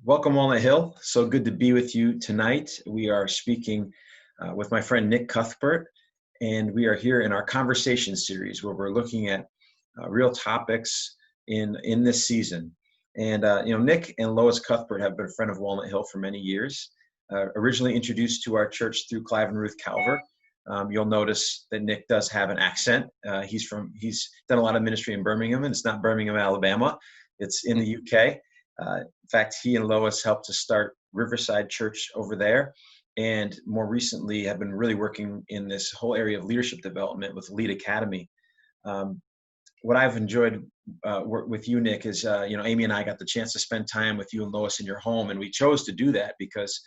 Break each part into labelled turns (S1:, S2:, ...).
S1: Welcome, Walnut Hill. So good to be with you tonight. We are speaking with my friend Nick Cuthbert, and we are here in our conversation series where we're looking at real topics in this season. And Nick and Lois Cuthbert have been a friend of Walnut Hill for many years. Originally introduced to our church through Clive and Ruth Calvert. You'll notice that Nick does have an accent. He's done a lot of ministry in Birmingham, and it's not Birmingham, Alabama. It's in the UK. In fact, he and Lois helped to start Riverside Church over there, and more recently have been really working in this whole area of leadership development with Lead Academy. What I've enjoyed with you, Nick, is Amy and I got the chance to spend time with you and Lois in your home, and we chose to do that because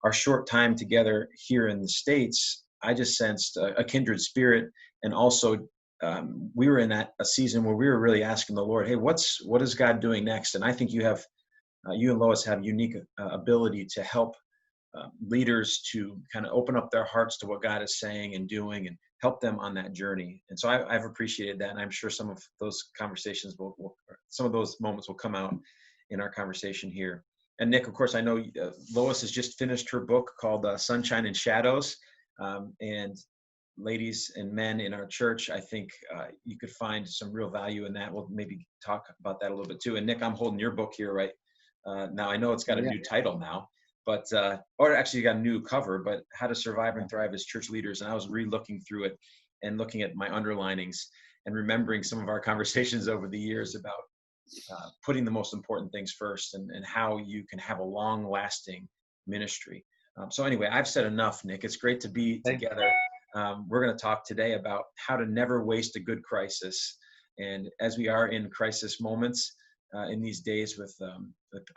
S1: our short time together here in the States, I just sensed a kindred spirit, and also we were in a season where we were really asking the Lord, hey, what is God doing next? And I think you and Lois have unique ability to help leaders to kind of open up their hearts to what God is saying and doing and help them on that journey. And so I've appreciated that. And I'm sure some of those conversations some of those moments will come out in our conversation here. And Nick, of course, I know Lois has just finished her book called Sunshine and Shadows. And ladies and men in our church, I think you could find some real value in that. We'll maybe talk about that a little bit too. And Nick, I'm holding your book here right now. I know it's got a new title now, but or actually you got a new cover, but How to Survive and Thrive as Church Leaders. And I was re-looking through it and looking at my underlinings and remembering some of our conversations over the years about putting the most important things first and how you can have a long-lasting ministry. So anyway, I've said enough, Nick. It's great to be together. We're going to talk today about how to never waste a good crisis. And as we are in crisis moments in these days with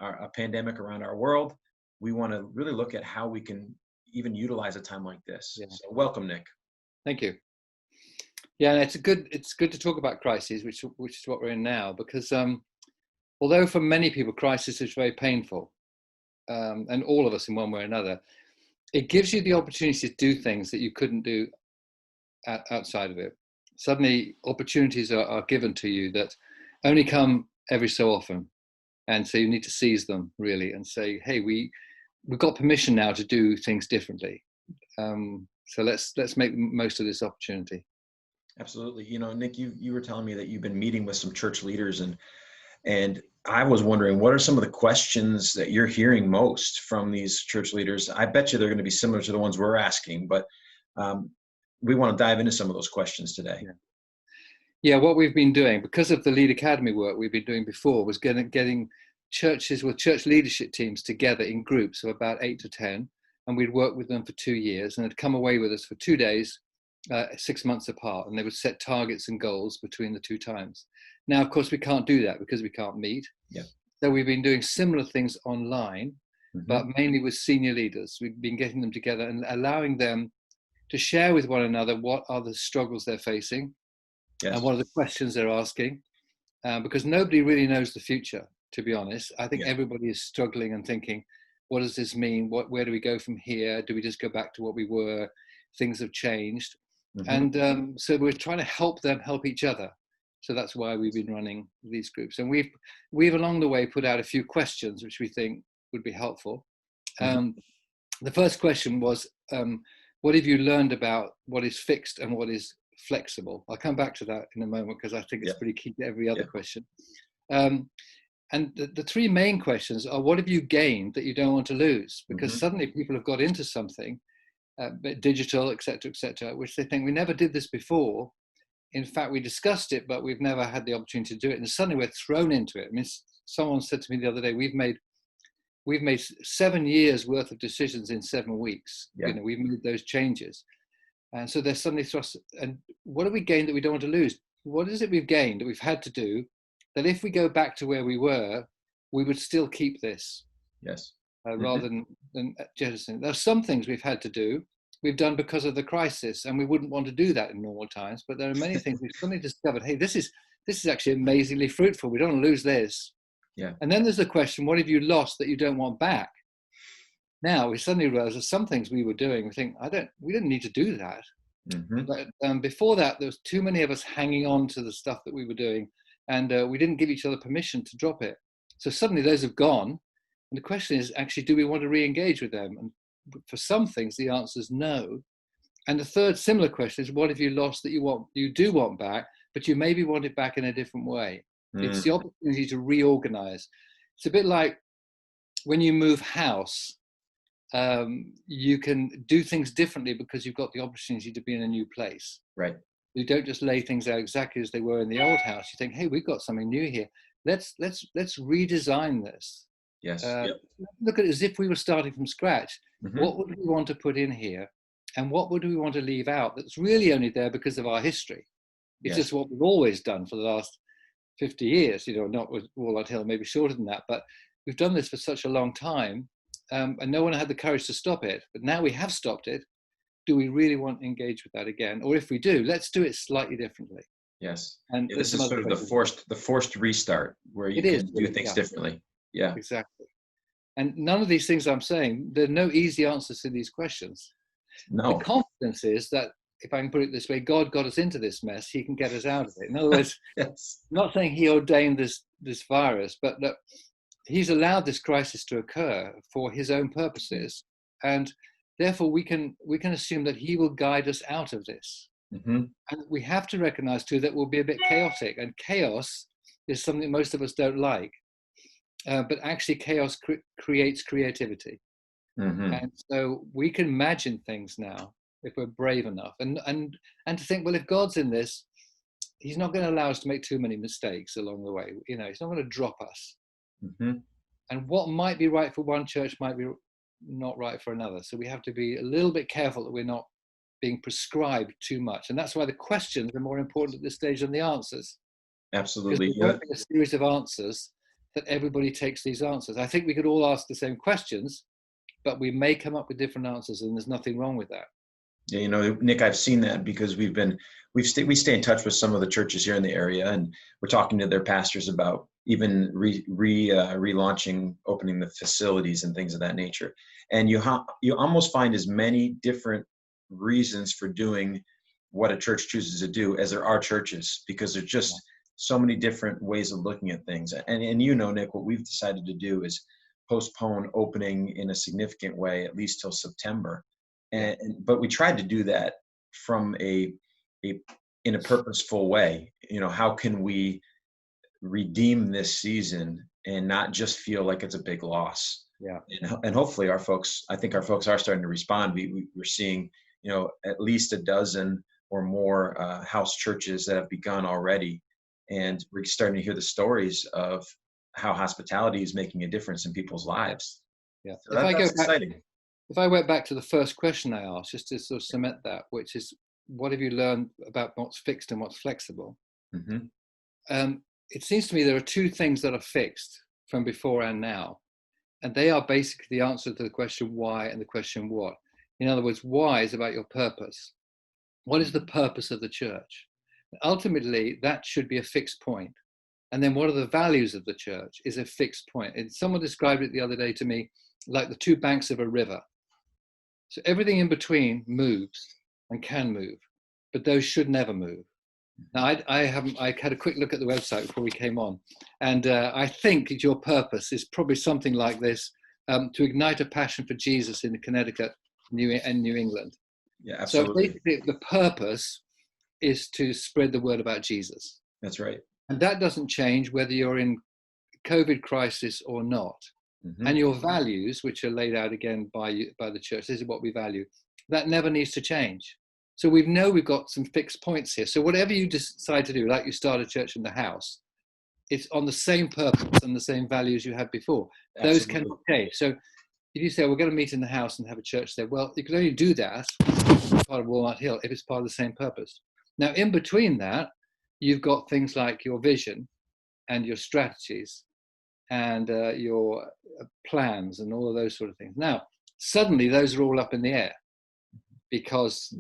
S1: a pandemic around our world, we want to really look at how we can even utilize a time like this. Yeah. So welcome, Nick.
S2: Thank you. Yeah, and it's good to talk about crises, which is what we're in now, because although for many people crisis is very painful, and all of us in one way or another, it gives you the opportunity to do things that you couldn't do outside of it. Suddenly opportunities are given to you that only come every so often. And so you need to seize them really and say, hey, we've got permission now to do things differently. So let's make the most of this opportunity.
S1: Absolutely. Nick, you were telling me that you've been meeting with some church leaders, and I was wondering, what are some of the questions that you're hearing most from these church leaders? I bet you they're going to be similar to the ones we're asking, but we want to dive into some of those questions today.
S2: Yeah, what we've been doing, because of the Lead Academy work we've been doing before, was getting churches with church leadership teams together in groups of about 8 to 10, and we'd work with them for 2 years, and they'd come away with us for 2 days, 6 months apart, and they would set targets and goals between the two times. Now, of course, we can't do that because we can't meet.
S1: Yeah.
S2: So we've been doing similar things online, but mainly with senior leaders. We've been getting them together and allowing them to share with one another what are the struggles they're facing, and what are the questions they're asking, because nobody really knows the future, to be honest. I think everybody is struggling and thinking, what does this mean? Where do we go from here? Do we just go back to what we were? Things have changed. And so we're trying to help them help each other. So that's why we've been running these groups. And we've along the way put out a few questions which we think would be helpful. The first question was, what have you learned about what is fixed and what is flexible? I'll come back to that in a moment because I think it's pretty key to every other question. And the three main questions are, what have you gained that you don't want to lose? Because suddenly people have got into something, digital, et cetera, which they think, we never did this before. In fact, we discussed it, but we've never had the opportunity to do it. And suddenly we're thrown into it. I mean, someone said to me the other day, we've made 7 years worth of decisions in 7 weeks. We've made those changes. And so they're suddenly thrust. And what have we gained that we don't want to lose? What is it we've gained that we've had to do that if we go back to where we were, we would still keep this?
S1: Yes.
S2: Rather than jettison. There are some things we've had to do, we've done because of the crisis, and we wouldn't want to do that in normal times. But there are many things we've suddenly discovered, hey, this is actually amazingly fruitful. We don't want to lose this.
S1: Yeah. And
S2: then there's the question, what have you lost that you don't want back? Now we suddenly realize that some things we were doing, we think, we didn't need to do that. But before that, there was too many of us hanging on to the stuff that we were doing, and we didn't give each other permission to drop it. So suddenly those have gone. And the question is actually, do we want to re-engage with them? And for some things, the answer is no. And the third similar question is, what have you lost that you do want back, but you maybe want it back in a different way? It's the opportunity to reorganize. It's a bit like when you move house, you can do things differently because you've got the opportunity to be in a new place.
S1: Right.
S2: You don't just lay things out exactly as they were in the old house. You think, hey, we've got something new here. Let's redesign this.
S1: Yes.
S2: Look at it as if we were starting from scratch.
S1: Mm-hmm.
S2: What would we want to put in here? And what would we want to leave out that's really only there because of our history? It's just what we've always done for the last 50 years, not with Walnut Hill, maybe shorter than that, but we've done this for such a long time, and no one had the courage to stop it. But now we have stopped it. Do we really want to engage with that again? Or if we do, let's do it slightly differently.
S1: Yes.
S2: And
S1: this is sort of the forced restart where you can do things differently. Yeah.
S2: Exactly. And none of these things I'm saying, there are no easy answers to these questions.
S1: No.
S2: The confidence is that, if I can put it this way, God got us into this mess, he can get us out of it. In other words,
S1: yes.
S2: I'm not saying he ordained this virus, but that he's allowed this crisis to occur for his own purposes. And therefore we can assume that he will guide us out of this.
S1: Mm-hmm.
S2: And we have to recognize too that we'll be a bit chaotic, and chaos is something most of us don't like. But actually chaos creates creativity.
S1: Mm-hmm.
S2: And so we can imagine things now if we're brave enough, and to think, well, if God's in this, he's not going to allow us to make too many mistakes along the way. He's not going to drop us.
S1: Mm-hmm.
S2: And what might be right for one church might be not right for another. So we have to be a little bit careful that we're not being prescribed too much. And that's why the questions are more important at this stage than the answers.
S1: Absolutely.
S2: Because there won't be a series of answers that everybody takes these answers. I think we could all ask the same questions, but we may come up with different answers, and there's nothing wrong with that.
S1: Yeah, Nick, I've seen that because we stay in touch with some of the churches here in the area, and we're talking to their pastors about even relaunching, opening the facilities and things of that nature. And you almost find as many different reasons for doing what a church chooses to do as there are churches, because there's just so many different ways of looking at things. And Nick, what we've decided to do is postpone opening in a significant way, at least till September. But we tried to do that from in a purposeful way. How can we redeem this season and not just feel like it's a big loss?
S2: Yeah.
S1: And hopefully I think our folks are starting to respond. We're seeing, at least a dozen or more house churches that have begun already. And we're starting to hear the stories of how hospitality is making a difference in people's lives.
S2: Yeah.
S1: So that's exciting.
S2: If I went back to the first question I asked, just to sort of cement that, which is, what have you learned about what's fixed and what's flexible?
S1: Mm-hmm.
S2: It seems to me there are two things that are fixed from before and now. And they are basically the answer to the question why and the question what. In other words, why is about your purpose. What is the purpose of the church? Ultimately, that should be a fixed point. And then what are the values of the church is a fixed point. And someone described it the other day to me like the two banks of a river. So everything in between moves and can move, but those should never move. Now, I had a quick look at the website before we came on, and I think that your purpose is probably something like this, to ignite a passion for Jesus in Connecticut and New England.
S1: Yeah, absolutely.
S2: So basically the purpose is to spread the word about Jesus.
S1: That's right.
S2: And that doesn't change whether you're in COVID crisis or not.
S1: Mm-hmm.
S2: And your values, which are laid out again by the church, this is what we value, that never needs to change. So we've got some fixed points here. So whatever you decide to do, like you start a church in the house, it's on the same purpose and the same values you had before.
S1: Absolutely.
S2: Those cannot change. So if you say, we're going to meet in the house and have a church there, well, you can only do that part of Walnut Hill if it's part of the same purpose. Now, in between that, you've got things like your vision and your strategies and your plans and all of those sort of things. Now, suddenly those are all up in the air because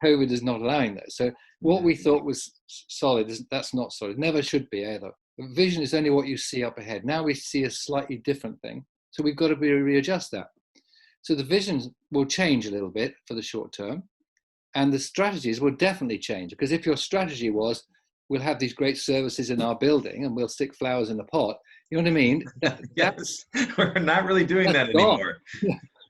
S2: COVID is not allowing those. So what we thought was solid, that's not solid. Never should be either. Vision is only what you see up ahead. Now we see a slightly different thing. So we've got to readjust that. So the vision will change a little bit for the short term. And the strategies will definitely change, because if your strategy was, we'll have these great services in our building and we'll stick flowers in the pot, You know what I mean?
S1: Yes, we're not really doing that
S2: gone.
S1: anymore.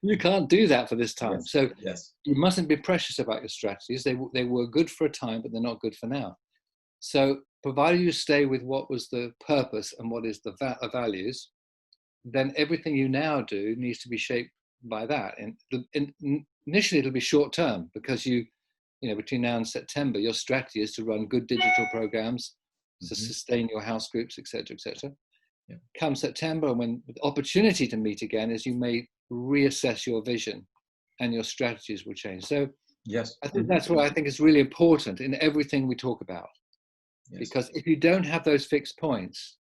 S2: You can't do that for this time.
S1: Yes.
S2: So
S1: Yes.
S2: you mustn't be precious about your strategies. They were good for a time, but they're not good for now. So provided you stay with what was the purpose and what is the values, then everything you now do needs to be shaped by that. And initially it'll be short term, because you know, between now and September, your strategy is to run good digital programs to sustain your house groups, etc., etc. Yeah. Come September, when the opportunity to meet again is, you may reassess your vision and your strategies will change. So
S1: yes,
S2: I think that's what I think is really important in everything we talk about. Yes. Because if you don't have those fixed points,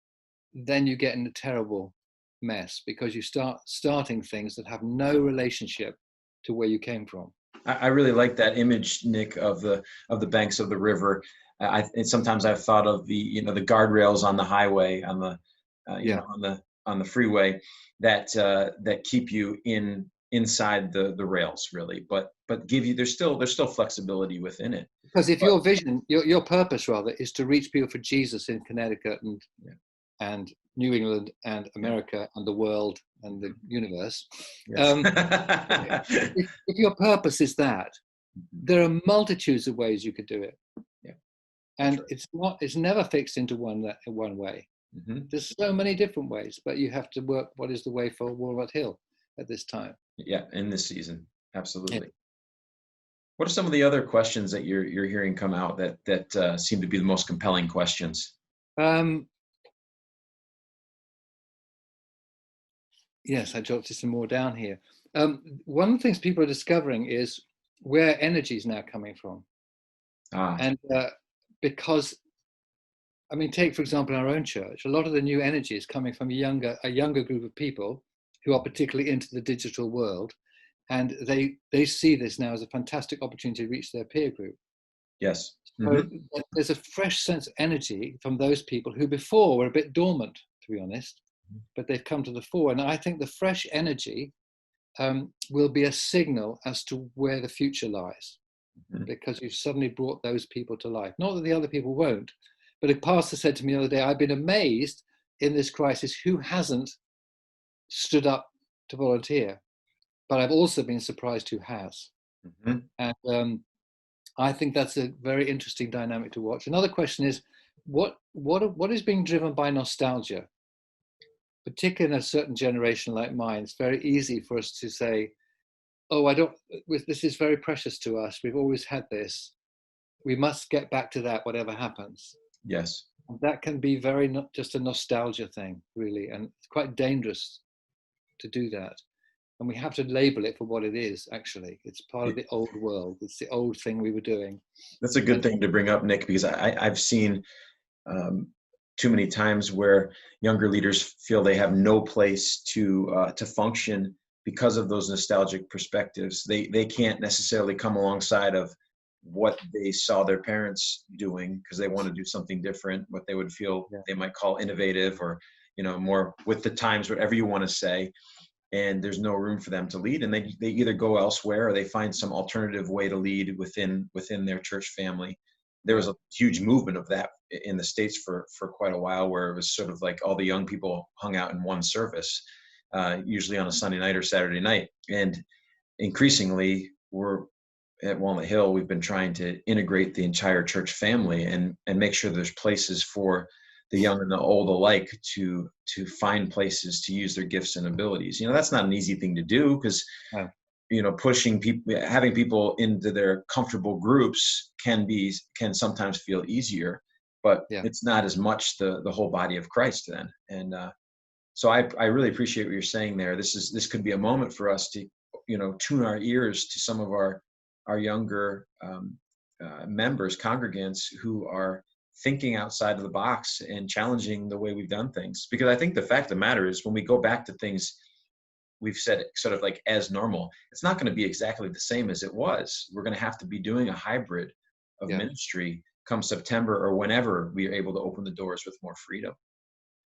S2: then you get in a terrible mess, because you start starting things that have no relationship to where you came from.
S1: I really like that image, Nick, of the banks of the river. And sometimes I've thought of the the guardrails on the highway, on the on the freeway, that keep you inside the rails, really, but give you there's still flexibility within it.
S2: Because if your vision, your purpose rather, is to reach people for Jesus in Connecticut and New England and America and the world and the universe. Yes. If your purpose is that, there are multitudes of ways you could do it. Yeah. And it's never fixed into one way. There's so many different ways, but you have to work what is the way for Walnut Hill at this time. Yeah,
S1: in this season. Absolutely. Yeah. What are some of the other questions that you're hearing come out that seem to be the most compelling questions?
S2: Yes, I jotted some more down here. One of the things people are discovering is where energy is now coming from. And because, I mean, take, for example, our own church, a lot of the new energy is coming from a younger group of people who are particularly into the digital world. And they see this now as a fantastic opportunity to reach their peer group.
S1: Yes.
S2: So there's a fresh sense of energy from those people who before were a bit dormant, to be honest, but they've come to the fore. And I think the fresh energy will be a signal as to where the future lies, because you've suddenly brought those people to life. Not that the other people won't, but a pastor said to me the other day, I've been amazed in this crisis who hasn't stood up to volunteer, but I've also been surprised who has. And I think that's a very interesting dynamic to watch. Another question is, what is being driven by nostalgia? Particularly in a certain generation like mine, it's very easy for us to say, oh, this is very precious to us. We've always had this. We must get back to that, whatever happens.
S1: Yes.
S2: And that can be very not just a nostalgia thing, really. And it's quite dangerous to do that. And we have to label it for what it is, actually. It's part of the old world. It's the old thing we were doing.
S1: That's a good thing to bring up, Nick, because I've seen too many times where younger leaders feel they have no place to function because of those nostalgic perspectives. They can't necessarily come alongside of what they saw their parents doing because they want to do something different, what they would feel they might call innovative or more with the times, whatever you want to say. And there's no room for them to lead, and they either go elsewhere or they find some alternative way to lead within their church family. There was a huge movement of that in the States for quite a while, where it was sort of like all the young people hung out in one service, usually on a Sunday night or Saturday night. And increasingly, we're at Walnut Hill, we've been trying to integrate the entire church family and make sure there's places for the young and the old alike to find places to use their gifts and abilities. That's not an easy thing to do because pushing people, having people into their comfortable groups can sometimes feel easier, but it's not as much the whole body of Christ then. And so I really appreciate what you're saying there. This could be a moment for us to tune our ears to some of our younger members, congregants who are thinking outside of the box and challenging the way we've done things. Because I think the fact of the matter is, when we go back to things we've said sort of like as normal, it's not going to be exactly the same as it was. We're going to have to be doing a hybrid of ministry come September or whenever we are able to open the doors with more freedom.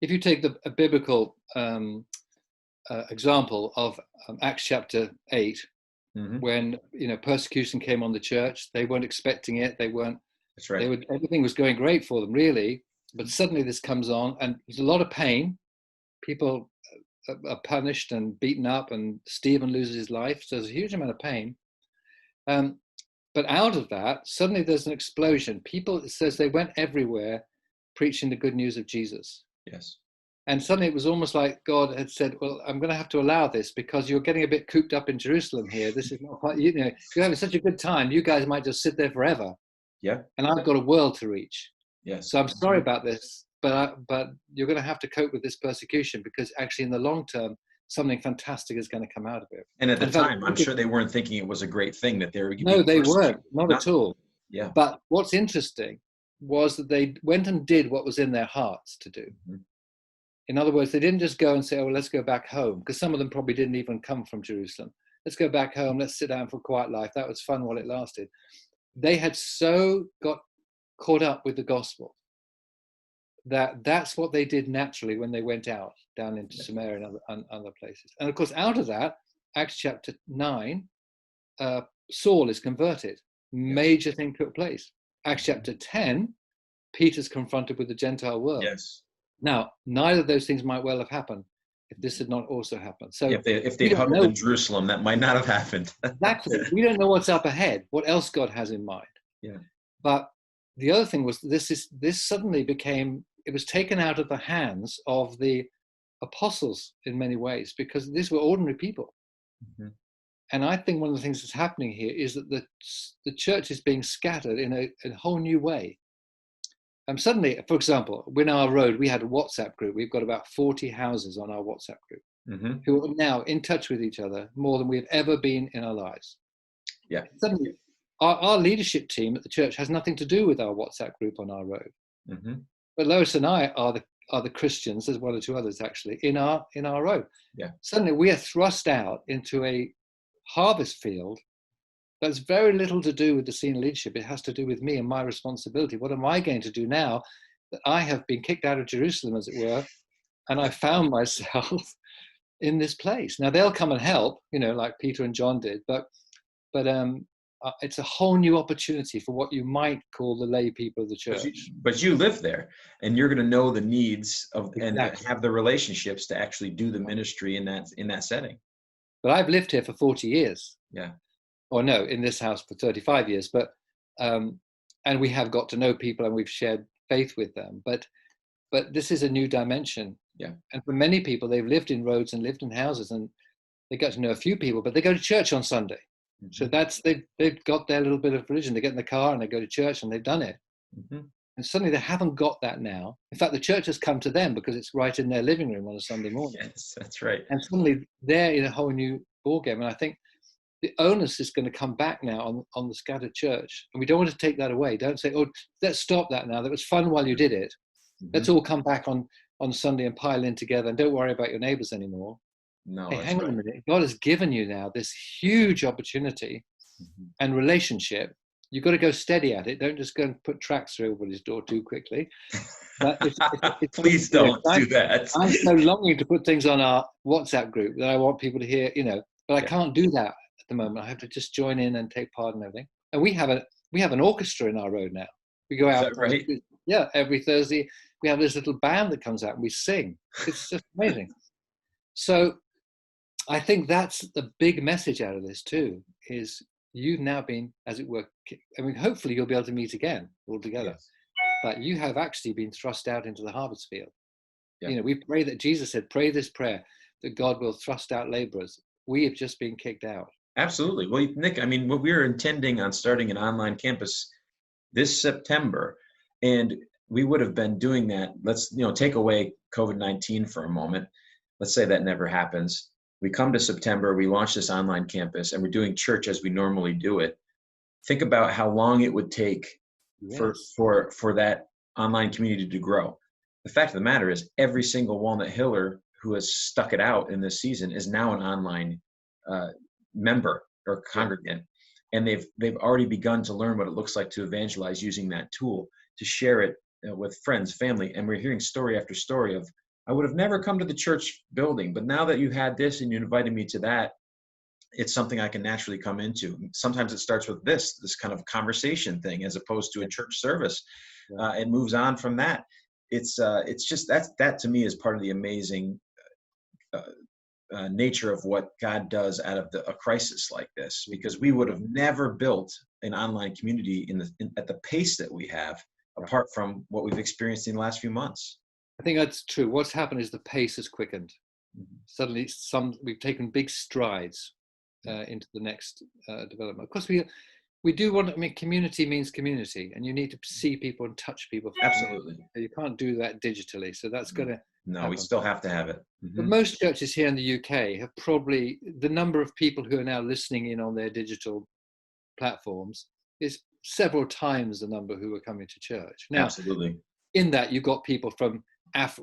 S2: If you take a biblical example of Acts chapter 8, when persecution came on the church, they weren't expecting it. They weren't. That's right. Everything was going great for them, really, but suddenly this comes on, and there's a lot of pain. people are punished and beaten up, and Stephen loses his life. So there's a huge amount of pain. But out of that, suddenly there's an explosion. People, it says they went everywhere preaching the good news of Jesus.
S1: Yes.
S2: And suddenly it was almost like God had said, well, I'm going to have to allow this because you're getting a bit cooped up in Jerusalem here. This is not quite, you're having such a good time. You guys might just sit there forever.
S1: Yeah.
S2: And I've got a world to reach.
S1: Yes.
S2: So I'm sorry about this, but you're going to have to cope with this persecution, because actually in the long term, something fantastic is going to come out of it.
S1: And at the time, I'm sure they weren't thinking it was a great thing that they were.
S2: No, they weren't. Not at all.
S1: Yeah.
S2: But what's interesting was that they went and did what was in their hearts to do. Mm-hmm. In other words, they didn't just go and say, oh, well, let's go back home, because some of them probably didn't even come from Jerusalem. Let's go back home. Let's sit down for a quiet life. That was fun while it lasted. They had so got caught up with the gospel that's what they did naturally when they went out down into Samaria and other places. And of course, out of that, Acts chapter 9, Saul is converted. Major thing took place. Acts chapter 10, Peter's confronted with the Gentile world.
S1: Yes.
S2: Now, neither of those things might well have happened if this had not also happened. So
S1: if they huddled in Jerusalem, that might not have happened.
S2: Exactly. We don't know what's up ahead, what else God has in mind.
S1: Yeah.
S2: But the other thing was this suddenly became, it was taken out of the hands of the apostles in many ways, because these were ordinary people. Mm-hmm. And I think one of the things that's happening here is that the church is being scattered in a whole new way. Suddenly, for example, in our road, we had a WhatsApp group. We've got about 40 houses on our WhatsApp group, mm-hmm. who are now in touch with each other more than we've ever been in our lives.
S1: Yeah.
S2: Suddenly, our leadership team at the church has nothing to do with our WhatsApp group on our road. Mm-hmm. But Lois and I are the Christians, there's one or two others actually, in our road.
S1: Yeah.
S2: Suddenly we are thrust out into a harvest field that's very little to do with the senior leadership. It has to do with me and my responsibility. What am I going to do now that I have been kicked out of Jerusalem, as it were, and I found myself in this place? Now they'll come and help, like Peter and John did, but it's a whole new opportunity for what you might call the lay people of the church.
S1: But you live there, and you're going to know the needs of,
S2: exactly.
S1: And have the relationships to actually do the ministry in that setting.
S2: But I've lived here for 40 years.
S1: Yeah.
S2: Or no, in this house for 35 years. But and we have got to know people, and we've shared faith with them. But this is a new dimension.
S1: Yeah.
S2: And for many people, they've lived in roads and lived in houses, and they got to know a few people, but they go to church on Sunday. Mm-hmm. So they've got their little bit of religion. They get in the car and they go to church, and they've done it. Mm-hmm. And suddenly they haven't got that now. In fact, the church has come to them because it's right in their living room on a Sunday morning.
S1: Yes, that's right.
S2: And suddenly they're in a whole new ballgame. And I think the onus is going to come back now on the scattered church. And we don't want to take that away. Don't say, oh, let's stop that now. That was fun while you did it. Mm-hmm. Let's all come back on Sunday and pile in together, and don't worry about your neighbors anymore.
S1: No,
S2: hey, hang on a minute. God has given you now this huge opportunity and relationship. You've got to go steady at it. Don't just go and put tracks through everybody's door too quickly. But
S1: please don't do that.
S2: I'm so longing to put things on our WhatsApp group that I want people to hear, but I can't do that at the moment. I have to just join in and take part in everything. And we have an orchestra in our road now. We go out.
S1: Is that right?
S2: Every Thursday we have this little band that comes out and we sing. It's just amazing. So I think that's the big message out of this too, is you've now been, as it were, hopefully you'll be able to meet again all together. Yes. But you have actually been thrust out into the harvest field. Yeah. We pray that Jesus said, pray this prayer, that God will thrust out laborers. We have just been kicked out.
S1: Absolutely. Well, Nick, what we were intending on starting an online campus this September, and we would have been doing that. Let's, take away COVID-19 for a moment. Let's say that never happens. We come to September, we launch this online campus, and we're doing church as we normally do it. Think about how long it would take for that online community to grow. The fact of the matter is, every single Walnut Hiller who has stuck it out in this season is now an online member or congregant, and they've already begun to learn what it looks like to evangelize using that tool, to share it with friends, family. And we're hearing story after story of, I would have never come to the church building, but now that you had this and you invited me to that, it's something I can naturally come into. Sometimes it starts with this kind of conversation thing, as opposed to a church service. It moves on from that. It's just that to me is part of the amazing nature of what God does out of a crisis like this, because we would have never built an online community at the pace that we have, apart from what we've experienced in the last few months.
S2: I think that's true. What's happened is the pace has quickened. Suddenly, we've taken big strides into the next development. Of course, we do want. I mean, community means community, and you need to see people and touch people.
S1: Absolutely,
S2: you can't do that digitally. So that's going to.
S1: No,
S2: happen.
S1: We still have to have it.
S2: But most churches here in the UK have probably, the number of people who are now listening in on their digital platforms is several times the number who are coming to church. Now,
S1: absolutely.
S2: In that, you got people from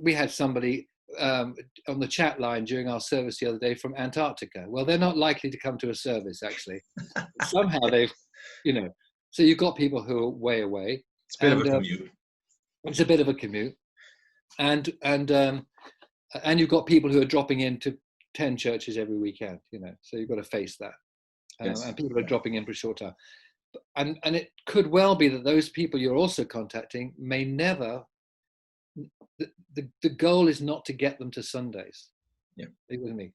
S2: we had somebody on the chat line during our service the other day from Antarctica. Well, they're not likely to come to a service, actually. Somehow they've, so you've got people who are way away.
S1: It's a bit of a commute.
S2: It's a bit of a commute. And you've got people who are dropping into 10 churches every weekend, so you've got to face that.
S1: Yes.
S2: And people are dropping in for a short time. And it could well be that those people you're also contacting may never, the goal is not to get them to Sundays.
S1: Yeah.
S2: Are you with me?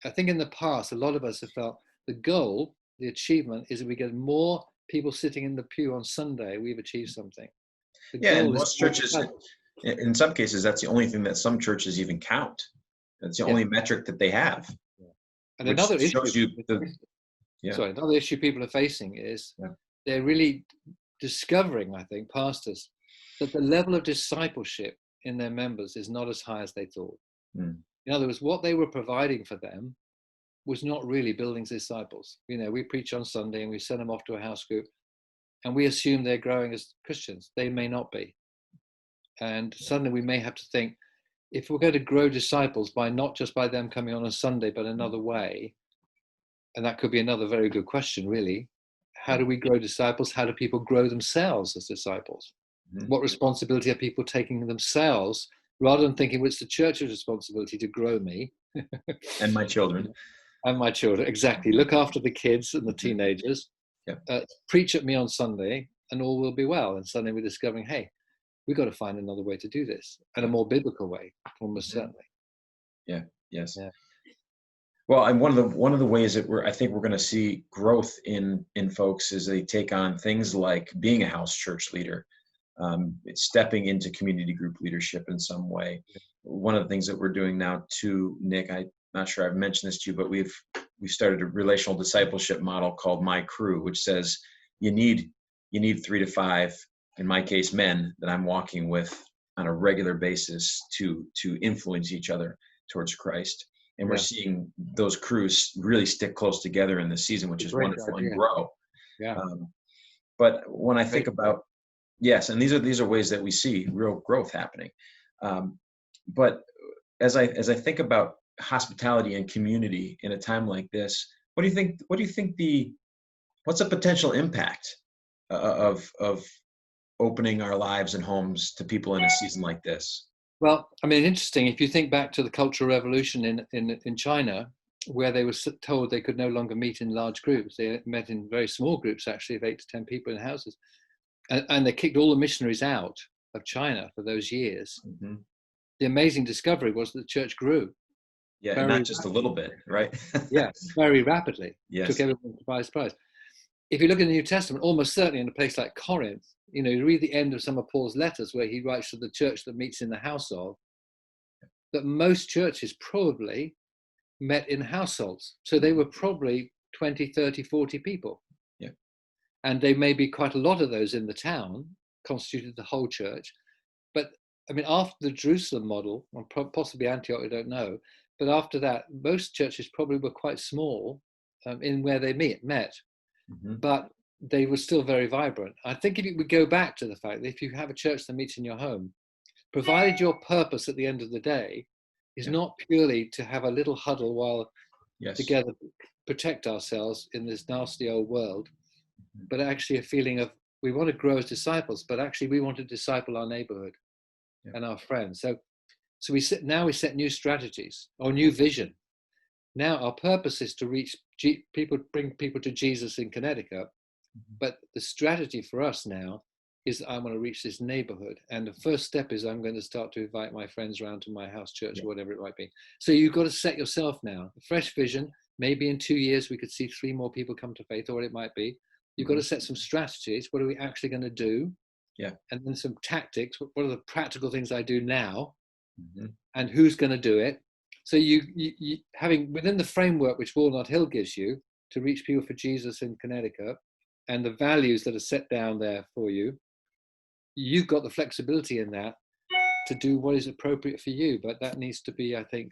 S2: I think in the past, a lot of us have felt the goal, the achievement is that we get more people sitting in the pew on Sunday, we've achieved something.
S1: And most churches, in some cases, that's the only thing that some churches even count. That's the only metric that they have.
S2: Yeah. And another issue, another issue people are facing is they're really discovering, I think, pastors, that the level of discipleship in their members is not as high as they thought. In other words, what they were providing for them was not really building disciples. We preach on Sunday and we send them off to a house group and we assume they're growing as Christians. They may not be. And suddenly we may have to think, if we're going to grow disciples by not just by them coming on a Sunday, but another way, and that could be another very good question, really. How do we grow disciples? How do people grow themselves as disciples? What responsibility are people taking themselves, rather than thinking, well, it's the church's responsibility to grow me.
S1: And my children.
S2: And my children, exactly. Look after the kids and the teenagers. Preach at me on Sunday and all will be well. And suddenly we're discovering, hey, we've got to find another way to do this, and a more biblical way, almost certainly.
S1: Yes. Well, and one of the ways that I think we're going to see growth in folks is they take on things like being a house church leader, it's stepping into community group leadership in some way. One of the things that we're doing now too, Nick, I'm not sure I've mentioned this to you, but we've started a relational discipleship model called My Crew, which says you need 3 to 5. In my case, men that I'm walking with on a regular basis to influence each other towards Christ. And we're seeing those crews really stick close together in this season, which is wonderful, and grow. But when I think about, and these are ways that we see real growth happening. But as I think about hospitality and community in a time like this, what do you think what's the potential impact of opening our lives and homes to people in a season like this?
S2: Well, I mean, interesting. If you think back to the Cultural Revolution in China, where they were told they could no longer meet in large groups, they met in very small groups, actually, of 8 to 10 people in houses, and they kicked all the missionaries out of China for those years. The amazing discovery was that the church grew.
S1: And not just a little bit, right?
S2: Very rapidly.
S1: Yes.
S2: Took everyone by surprise. If you look in the New Testament, almost certainly in a place like Corinth, you read the end of some of Paul's letters where he writes to the church that meets in the house of, that most churches probably met in households. So they were probably 20, 30, 40 people. And they may be quite a lot of those in the town, constituted the whole church. But I mean, after the Jerusalem model, or possibly Antioch, I don't know, but after that, most churches probably were quite small in where they met. But they were still very vibrant. I think if we go back to the fact that if you have a church that meets in your home, provided your purpose at the end of the day is not purely to have a little huddle while together protect ourselves in this nasty old world, but actually a feeling of we want to grow as disciples, but actually we want to disciple our neighborhood and our friends. So we set new strategies or new vision. Now our purpose is to reach people, bring people to Jesus in Connecticut. But the strategy for us now is I want to reach this neighborhood. And the first step is I'm going to start to invite my friends around to my house church or whatever it might be. So you've got to set yourself now. A fresh vision. Maybe in 2 years we could see 3 more people come to faith, or what it might be. You've got to set some strategies. What are we actually going to do?
S1: Yeah.
S2: And then some tactics. What are the practical things I do now? And who's going to do it? So you having within the framework which Walnut Hill gives you to reach people for Jesus in Connecticut, and the values that are set down there for you, you've got the flexibility in that to do what is appropriate for you. But that needs to be, I think,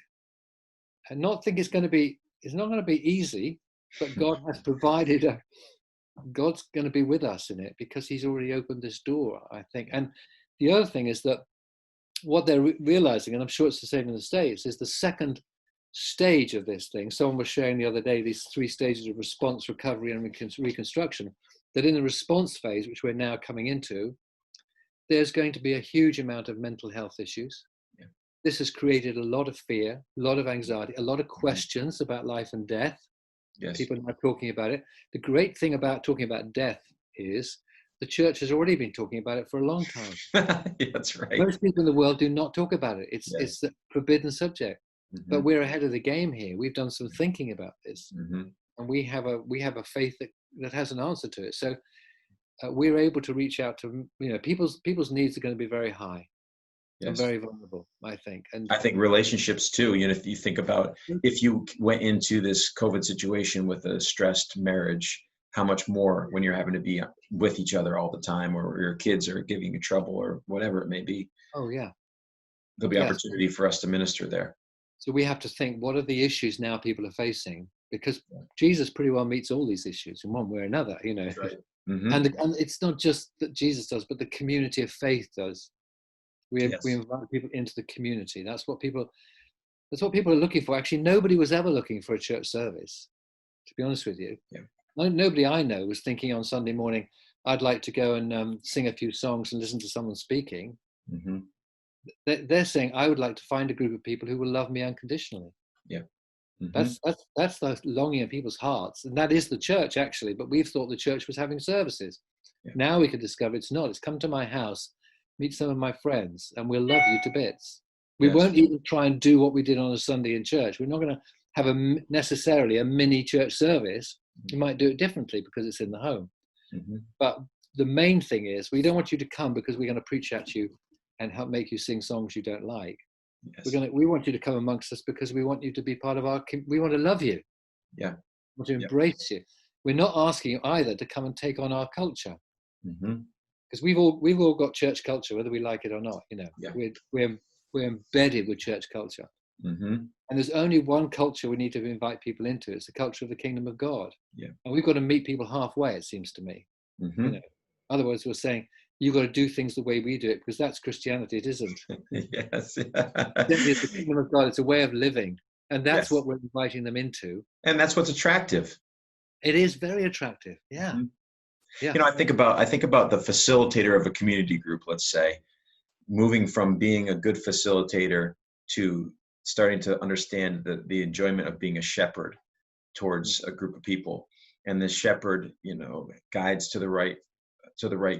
S2: and not think it's not going to be easy, but God has provided God's going to be with us in it because he's already opened this door, I think. And the other thing is that what they're realizing, and I'm sure it's the same in the States, is the second stage of this thing. Someone was sharing the other day these 3 stages of response, recovery, and reconstruction, that in the response phase, which we're now coming into, there's going to be a huge amount of mental health issues. Yeah. This has created a lot of fear, a lot of anxiety, a lot of questions about life and death. Yes. People are talking about it. The great thing about talking about death is the church has already been talking about it for a long time.
S1: Yeah, that's right.
S2: Most people in the world do not talk about it. It's the forbidden subject. But we're ahead of the game here. We've done some thinking about this, and we have a faith that has an answer to it. So we're able to reach out to people's needs are going to be very high. Yes. And very vulnerable, I think. And
S1: I think relationships too. If you think about if you went into this COVID situation with a stressed marriage, how much more when you're having to be with each other all the time, or your kids are giving you trouble, or whatever it may be.
S2: Oh yeah,
S1: there'll be opportunity for us to minister there.
S2: So we have to think, what are the issues now people are facing? Because Jesus pretty well meets all these issues in one way or another,
S1: That's right.
S2: And it's not just that Jesus does, but the community of faith does. We invite people into the community. That's what people are looking for. Actually, nobody was ever looking for a church service, to be honest with you. Yeah. Nobody I know was thinking on Sunday morning, I'd like to go and sing a few songs and listen to someone speaking. They're saying, I would like to find a group of people who will love me unconditionally.
S1: Yeah.
S2: That's the longing of people's hearts. And that is the church, actually. But we've thought the church was having services. Yeah. Now we can discover it's not. It's come to my house, meet some of my friends, and we'll love you to bits. We won't even try and do what we did on a Sunday in church. We're not going to have necessarily a mini church service. You might do it differently because it's in the home. But the main thing is, we don't want you to come because we're going to preach at you and help make you sing songs you don't like. Yes. We want you to come amongst us because we want you to be part of we want to love you. Yeah. We want to embrace you. We're not asking you either to come and take on our culture. Because we've all got church culture, whether we like it or not. We're embedded with church culture. And there's only one culture we need to invite people into. It's the culture of the kingdom of God. Yeah. And we've got to meet people halfway, it seems to me. Otherwise, we're saying, you've got to do things the way we do it, because that's Christianity. It isn't.
S1: Yes.
S2: It's the kingdom of God. It's a way of living. And that's what we're inviting them into.
S1: And that's what's attractive.
S2: It is very attractive. Yeah. Yeah.
S1: I think about the facilitator of a community group, let's say, moving from being a good facilitator to starting to understand the enjoyment of being a shepherd towards a group of people. And this shepherd, guides to the right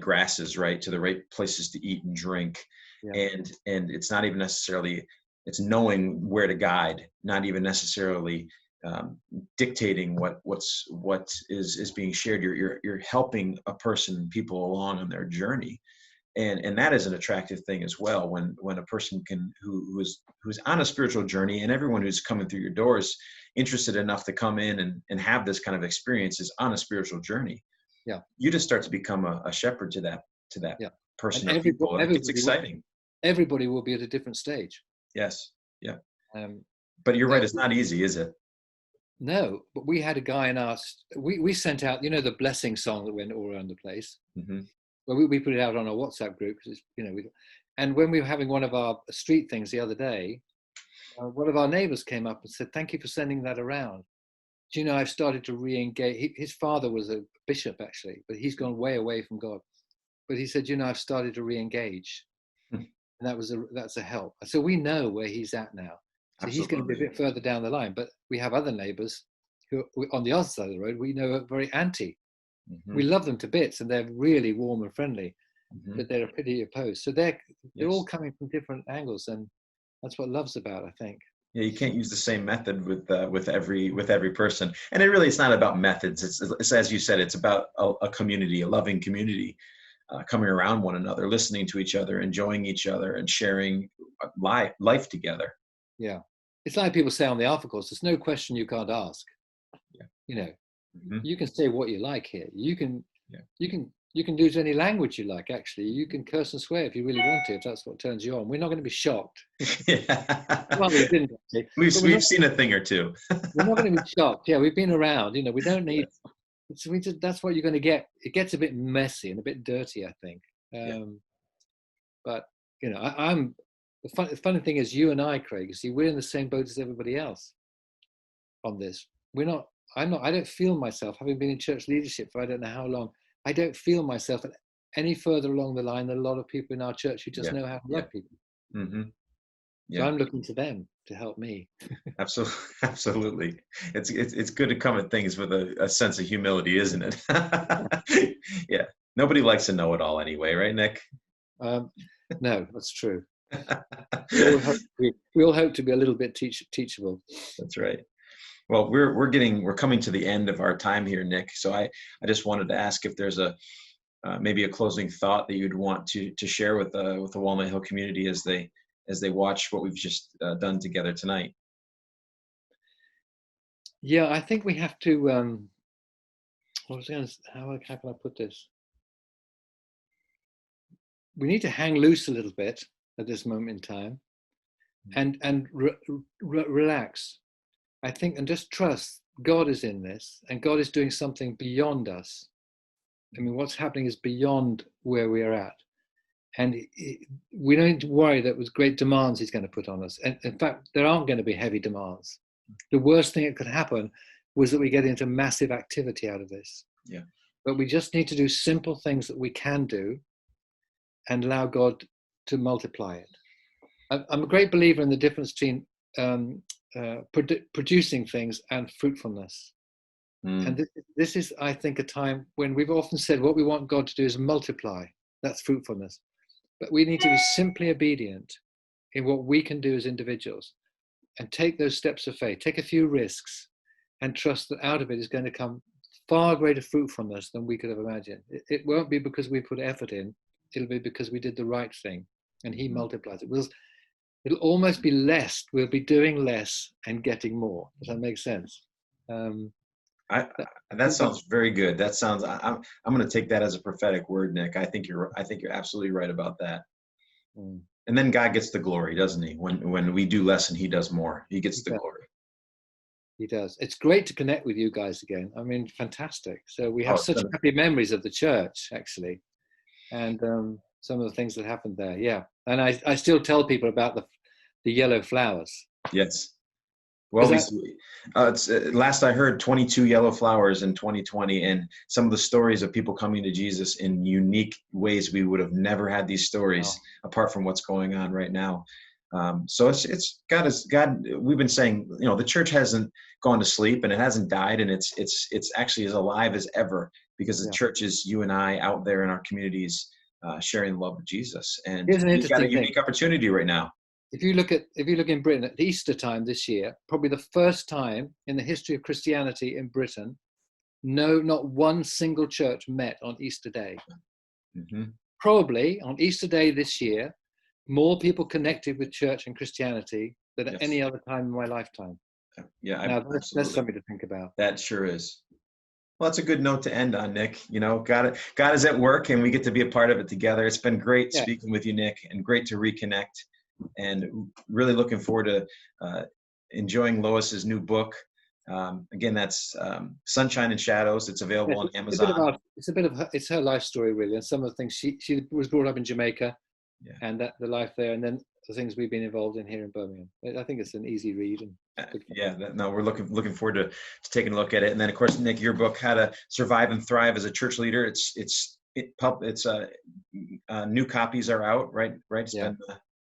S1: grasses, right, to the right places to eat and drink. Yeah. And it's not even necessarily, it's knowing where to guide, not even necessarily dictating what is being shared. You're helping people along on their journey. And that is an attractive thing as well, when a person who's on a spiritual journey, and everyone who's coming through your doors interested enough to come in and have this kind of experience is on a spiritual journey. Yeah, you just start to become a shepherd to that person of people. And it's exciting.
S2: Everybody will be at a different stage.
S1: Yes. Yeah. But you're right. It's not easy, is it?
S2: No. But we had a guy in our. We sent out, the blessing song that went all around the place. Well, we put it out on our WhatsApp group because and when we were having one of our street things the other day, one of our neighbors came up and said, "Thank you for sending that around. Do you know, I've started to re-engage." His father was a bishop, actually, but he's gone way away from God. But he said, I've started to re-engage. And that's a help. So we know where he's at now. So Absolutely. He's going to be a bit further down the line. But we have other neighbors who, on the other side of the road, we know are very anti. We love them to bits, and they're really warm and friendly. but they're pretty opposed. So they're all coming from different angles, and that's what love's about, I think.
S1: Yeah, you can't use the same method with every person, and it's not about methods. It's as you said, it's about a community, a loving community, coming around one another, listening to each other, enjoying each other, and sharing life together.
S2: Yeah, it's like people say on the Alpha Course: there's no question you can't ask.
S1: Yeah.
S2: You know, you can say what you like here. You can use any language you like. Actually, you can curse and swear if you really want to, if that's what turns you on. We're not going to be shocked.
S1: Yeah.
S2: Well, we didn't actually.
S1: We've seen a thing or two.
S2: We're not going to be shocked. Yeah, we've been around. We don't need. That's what you're going to get. It gets a bit messy and a bit dirty, I think. But I'm. The funny thing is, you and I, Craig. See, we're in the same boat as everybody else on this. We're not. I'm not. I don't feel myself, having been in church leadership for I don't know how long. I don't feel myself any further along the line than a lot of people in our church who just know how to love people.
S1: Yeah.
S2: So I'm looking to them to help me.
S1: Absolutely. It's good to come at things with a sense of humility, isn't it? Yeah. Nobody likes to know it all anyway, right, Nick?
S2: No, that's true. We all hope to be a little bit teachable.
S1: That's right. Well, we're coming to the end of our time here, Nick. So I just wanted to ask if there's maybe a closing thought that you'd want to share with the Walnut Hill community as they watch what we've just done together tonight.
S2: Yeah, I think we have to. How can I put this? We need to hang loose a little bit at this moment in time, and relax. I think, and just trust God is in this, and God is doing something beyond us. I mean, what's happening is beyond where we are at. And we don't need to worry that with great demands he's going to put on us. And in fact, there aren't going to be heavy demands. The worst thing that could happen was that we get into massive activity out of this.
S1: Yeah.
S2: But we just need to do simple things that we can do and allow God to multiply it. I'm a great believer in the difference between producing things and fruitfulness. And this is, I think, a time when we've often said what we want God to do is multiply. That's fruitfulness. But we need to be simply obedient in what we can do as individuals and take those steps of faith, take a few risks, and trust that out of it is going to come far greater fruitfulness than we could have imagined. It won't be because we put effort in. It'll be because we did the right thing and he multiplies it. It'll almost be less. We'll be doing less and getting more. Does that make sense?
S1: That sounds very good. That sounds. I'm going to take that as a prophetic word, Nick. I think you're absolutely right about that. And then God gets the glory, doesn't he? When we do less and he does more, he gets the glory.
S2: He does. It's great to connect with you guys again. I mean, fantastic. So we have such happy memories of the church, actually, and some of the things that happened there. Yeah, and I still tell people about the yellow flowers.
S1: Yes. Well, last I heard, 22 yellow flowers in 2020, and some of the stories of people coming to Jesus in unique ways we would have never had these stories apart from what's going on right now. So it's God. We've been saying, the church hasn't gone to sleep and it hasn't died, and it's actually as alive as ever because the church is you and I out there in our communities sharing the love of Jesus, and we've got a unique opportunity right now.
S2: If you look in Britain at Easter time this year, probably the first time in the history of Christianity in Britain, not one single church met on Easter Day. Probably on Easter Day this year, more people connected with church and Christianity than at any other time in my lifetime. Yeah, that's something to think about.
S1: That sure is. Well, that's a good note to end on, Nick. God is at work, and we get to be a part of it together. It's been great speaking with you, Nick, and great to reconnect. And really looking forward to enjoying Lois's new book. Again, that's Sunshine and Shadows. It's available on Amazon.
S2: It's her life story, really, and some of the things she was brought up in Jamaica, and the life there, and then the things we've been involved in here in Birmingham. I think it's an easy read.
S1: We're looking forward to taking a look at it. And then, of course, Nick, your book, How to Survive and Thrive as a Church Leader. It's new copies are out, right? It's been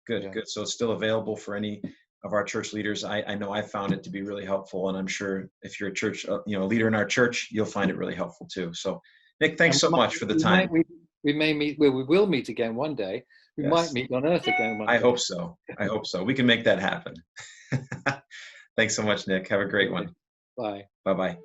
S1: good. So it's still available for any of our church leaders. I know I found it to be really helpful, and I'm sure if you're a church, leader in our church, you'll find it really helpful too. So, Nick, thanks so much for the time.
S2: we may meet, well, we will meet again one day. We might meet on Earth again one day.
S1: I hope so. I hope so. We can make that happen. Thanks so much, Nick. Have a great one.
S2: Bye.
S1: Bye-bye.